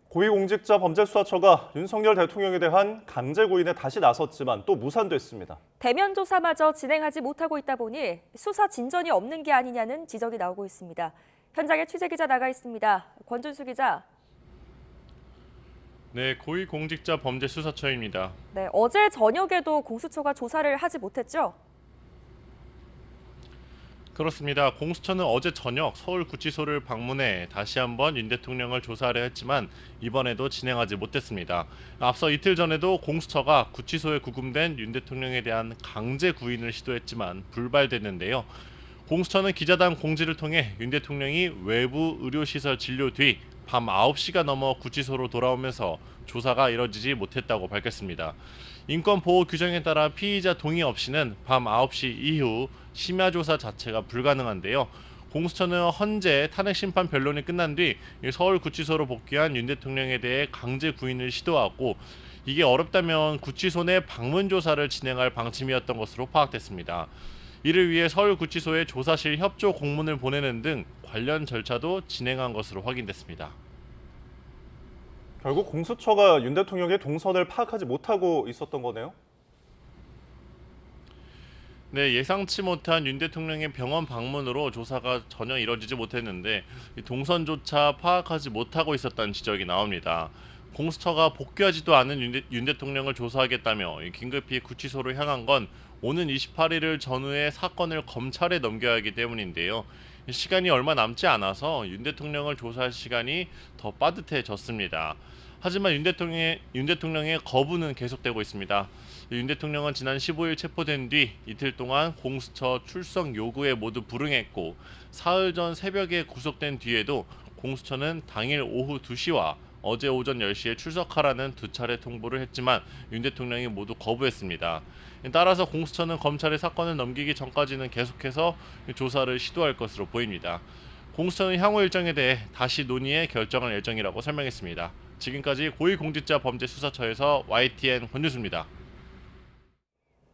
고위공직자 범죄수사처가 윤석열 대통령에 대한 강제 구인에 다시 나섰지만 또 무산됐습니다. 대면 조사마저 진행하지 못하고 있다 보니 수사 진전이 없는 게 아니냐는 지적이 나오고 있습니다. 현장에 취재기자 나가 있습니다. 권준수 기자. 네, 고위공직자 범죄수사처입니다. 네, 어제 저녁에도 공수처가 조사를 하지 못했죠? 그렇습니다. 공수처는 어제 저녁 서울구치소를 방문해 다시 한번 윤 대통령을 조사하려 했지만 이번에도 진행하지 못했습니다. 앞서 이틀 전에도 공수처가 구치소에 구금된 윤 대통령에 대한 강제 구인을 시도했지만 불발됐는데요. 공수처는 기자단 공지를 통해 윤 대통령이 외부 의료시설 진료 뒤 밤 9시가 넘어 구치소로 돌아오면서 조사가 이뤄지지 못했다고 밝혔습니다. 인권보호 규정에 따라 피의자 동의 없이는 밤 9시 이후 심야 조사 자체가 불가능한데요. 공수처는 헌재 탄핵심판 변론이 끝난 뒤 서울구치소로 복귀한 윤 대통령에 대해 강제 구인을 시도하고 이게 어렵다면 구치소 내 방문 조사를 진행할 방침이었던 것으로 파악됐습니다. 이를 위해 서울구치소에 조사실 협조 공문을 보내는 등 관련 절차도 진행한 것으로 확인됐습니다. 결국 공수처가 윤 대통령의 동선을 파악하지 못하고 있었던 거네요. 네, 예상치 못한 윤 대통령의 병원 방문으로 조사가 전혀 이뤄지지 못했는데 이 동선조차 파악하지 못하고 있었다는 지적이 나옵니다. 공수처가 복귀하지도 않은 윤 대통령을 조사하겠다며 긴급히 구치소로 향한 건 오는 28일을 전후에 사건을 검찰에 넘겨야 하기 때문인데요. 시간이 얼마 남지 않아서 윤 대통령을 조사할 시간이 더 빠듯해졌습니다. 하지만 윤 대통령의 거부는 계속되고 있습니다. 윤 대통령은 지난 15일 체포된 뒤 이틀 동안 공수처 출석 요구에 모두 불응했고 사흘 전 새벽에 구속된 뒤에도 공수처는 당일 오후 2시와 어제 오전 10시에 출석하라는 두 차례 통보를 했지만 윤 대통령이 모두 거부했습니다. 따라서 공수처는 검찰에 사건을 넘기기 전까지는 계속해서 조사를 시도할 것으로 보입니다. 공수처는 향후 일정에 대해 다시 논의해 결정할 예정이라고 설명했습니다. 지금까지 고위공직자 범죄수사처에서 YTN 권준수입니다.